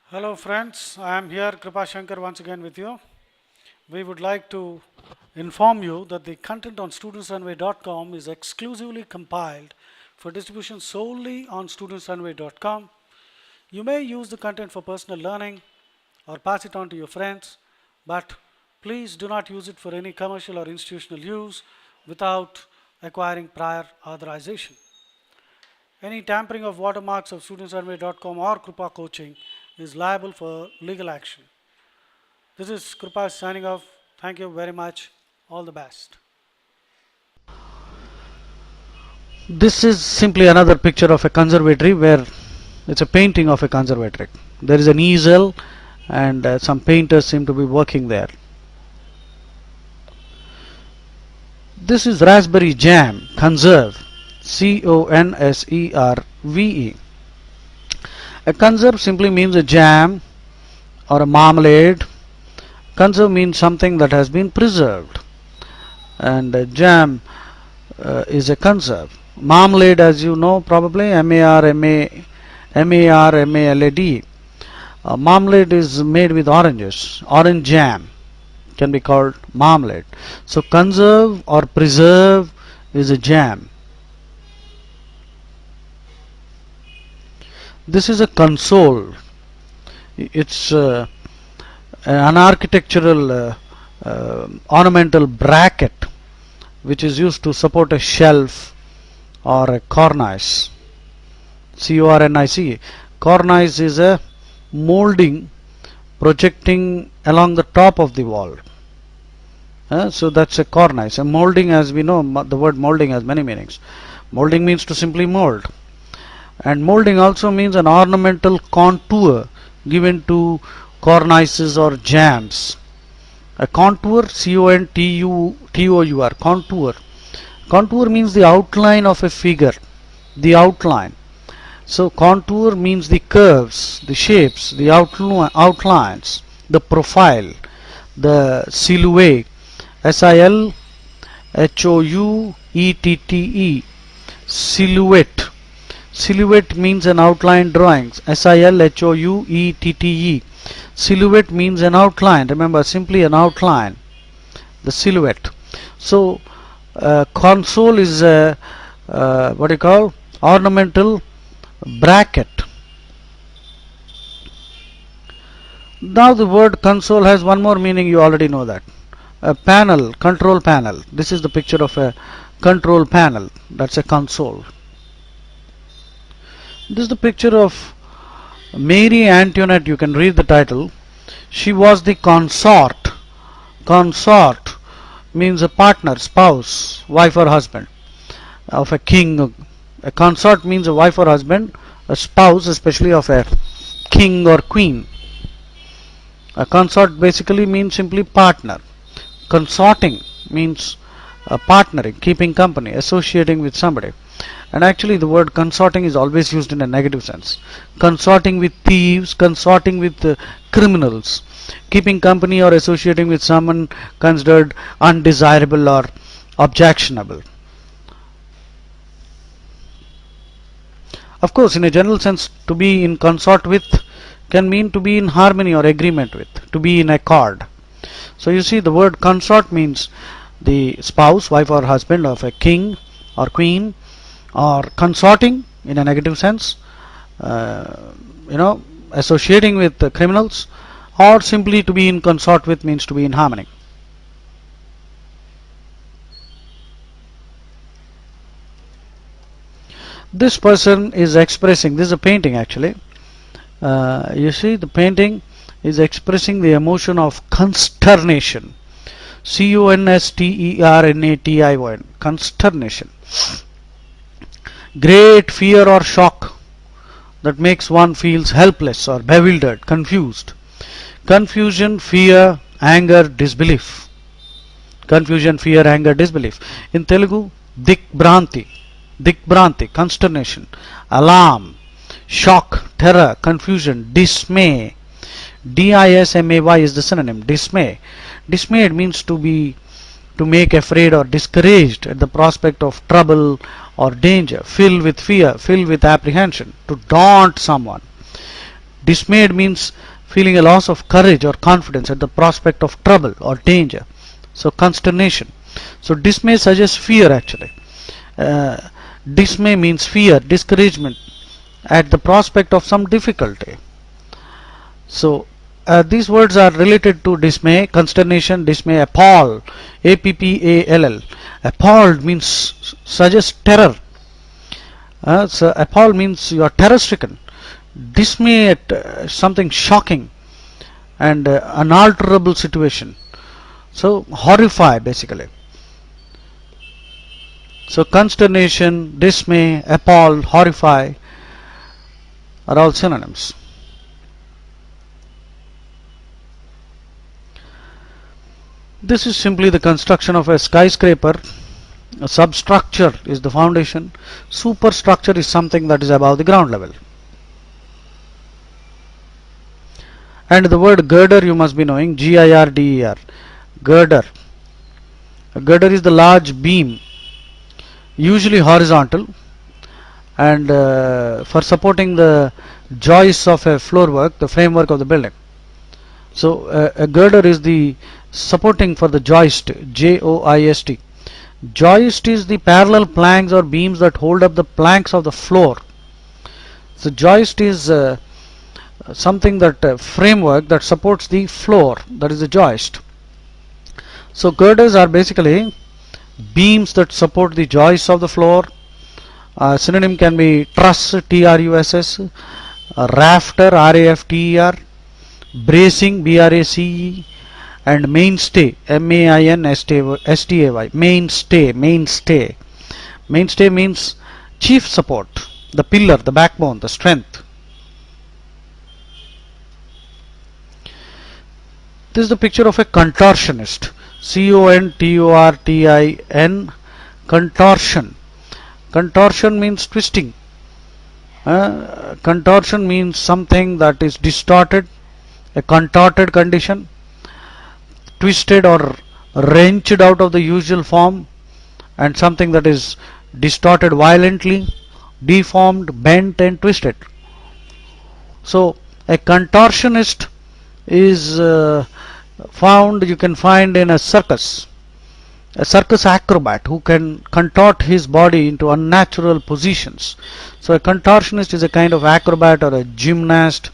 Hello friends, I am here Kripa Shankar once again with you. We would like to inform you that the content on studentsrunway.com is exclusively compiled for distribution solely on studentsrunway.com. You may use the content for personal learning or pass it on to your friends, but please do not use it for any commercial or institutional use without acquiring prior authorization. Any tampering of watermarks of studentsrunway.com or Krupa Coaching is liable for legal action. This is Krupa signing off. Thank you very much. All the best. This is simply another picture of a conservatory where it's a painting of a conservatory. There is an easel and some painters seem to be working there. This is raspberry jam, conserve, Conserve. A conserve simply means a jam or a marmalade. Conserve means something that has been preserved, and jam is a conserve. Marmalade, as you know, probably marmalade. Marmalade is made with oranges. Orange jam can be called marmalade. So conserve or preserve is a jam. This is a console. It's an architectural ornamental bracket which is used to support a shelf or a cornice. Cornice. Cornice is a molding projecting along the top of the wall. So that's a cornice. A molding, as we know, the word molding has many meanings. Molding means to simply mold, and molding also means an ornamental contour given to cornices or jams. A contour, Contour. Contour. Contour means the outline of a figure, the outline. So contour means the curves, the shapes, the outlines, the profile, the silhouette. Silhouette. Silhouette. Silhouette means an outline drawing. Silhouette. Silhouette means an outline. Remember, simply an outline. The silhouette. So console is a what do you call, ornamental bracket. Now the word console has one more meaning. You already know that. A panel, control panel. This is the picture of a control panel. That's a console. This is the picture of Mary Antoinette. You can read the title. She was the consort. Consort means a partner, spouse, wife or husband of a king. A consort means a wife or husband, a spouse, especially of a king or queen. A consort basically means simply partner. Consorting means partnering, keeping company, associating with somebody. And actually the word consorting is always used in a negative sense. Consorting with thieves, consorting with criminals, keeping company or associating with someone considered undesirable or objectionable. Of course, in a general sense, to be in consort with can mean to be in harmony or agreement with, to be in accord. So you see, the word consort means the spouse, wife or husband of a king or queen, or consorting in a negative sense, associating with criminals, or simply to be in consort with means to be in harmony. This person is expressing, this is a painting actually. You see, the painting is expressing the emotion of consternation. Consternation. Consternation. Great fear or shock that makes one feels helpless or bewildered, confused. Confusion, fear, anger, disbelief. Confusion, fear, anger, disbelief. In Telugu, Dikbranti. Dikbranti, consternation, alarm, shock, terror, confusion, dismay. Dismay is the synonym. Dismay. Dismayed means to make afraid or discouraged at the prospect of trouble or danger, filled with fear, filled with apprehension, to daunt someone. Dismayed means feeling a loss of courage or confidence at the prospect of trouble or danger. So consternation. So dismay suggests fear actually. Uh, Dismay means fear, discouragement at the prospect of some difficulty. So these words are related to dismay, consternation, dismay, appall, appall. Appalled means suggests terror. So appall means you are terror stricken. Dismay at something shocking and unalterable situation. So horrify basically. So consternation, dismay, appall, horrify are all synonyms. This is simply the construction of a skyscraper. A substructure is the foundation. Superstructure is something that is above the ground level. And the word girder you must be knowing, Girder. Girder. A girder is the large beam, usually horizontal, and for supporting the joists of a floor work, the framework of the building. So a girder is the supporting for the joist, Joist. Joist is the parallel planks or beams that hold up the planks of the floor. So joist is something that framework that supports the floor, that is the joist. So girders are basically beams that support the joists of the floor. Synonym can be truss, truss, rafter, rafter, bracing, brace, and mainstay, mainstay. Mainstay means chief support, the pillar, the backbone, the strength. This is the picture of a contortionist. Contortin. Contortion. Contortion means twisting. Contortion means something that is distorted, a contorted condition, twisted or wrenched out of the usual form, and something that is distorted violently, deformed, bent, and twisted. So, a contortionist is you can find in a circus acrobat who can contort his body into unnatural positions. So a contortionist is a kind of acrobat or a gymnast.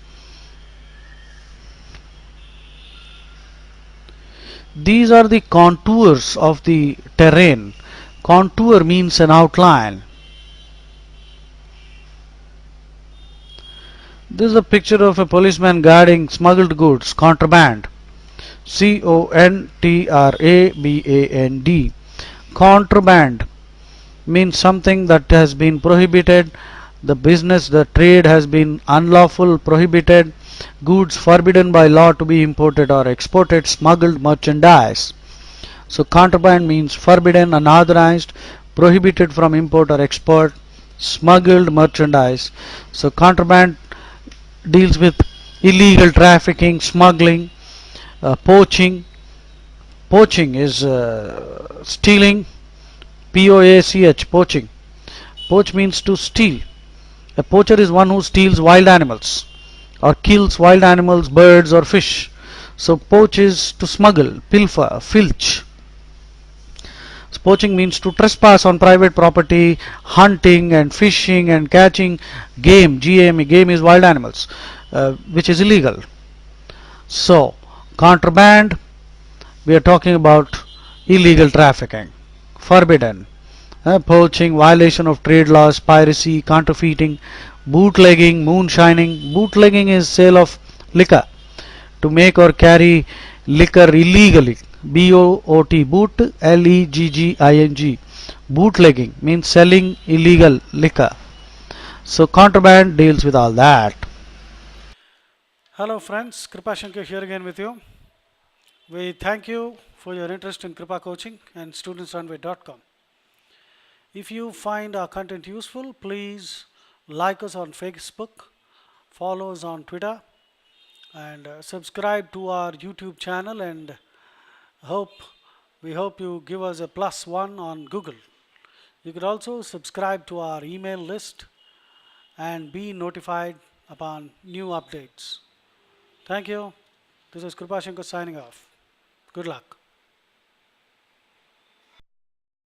These are the contours of the terrain. Contour means an outline. This is a picture of a policeman guarding smuggled goods, contraband. Contraband. Contraband means something that has been prohibited. The business, the trade has been unlawful, prohibited. Goods forbidden by law to be imported or exported, smuggled merchandise. So contraband means forbidden, unauthorized, prohibited from import or export, smuggled merchandise. So contraband deals with illegal trafficking, smuggling, poaching. Poaching is stealing, Poach, poaching. Poach means to steal. A poacher is one who steals wild animals or kills wild animals, birds or fish. So poach is to smuggle, pilfer, filch. So poaching means to trespass on private property, hunting and fishing and catching game, GAME, game is wild animals, which is illegal. So contraband, we are talking about illegal trafficking, forbidden. Poaching, violation of trade laws, piracy, counterfeiting, bootlegging, moonshining. Bootlegging is sale of liquor, to make or carry liquor illegally. BOOT, boot, LEGGING. Bootlegging means selling illegal liquor. So contraband deals with all that. Hello friends, Kripa Shankar here again with you. We thank you for your interest in Kripa Coaching and studentsrunway.com. If you find our content useful, please like us on Facebook, follow us on Twitter, and subscribe to our YouTube channel, and we hope you give us a +1 on Google. You could also subscribe to our email list and be notified upon new updates. Thank you. This is Kripashankar signing off. Good luck.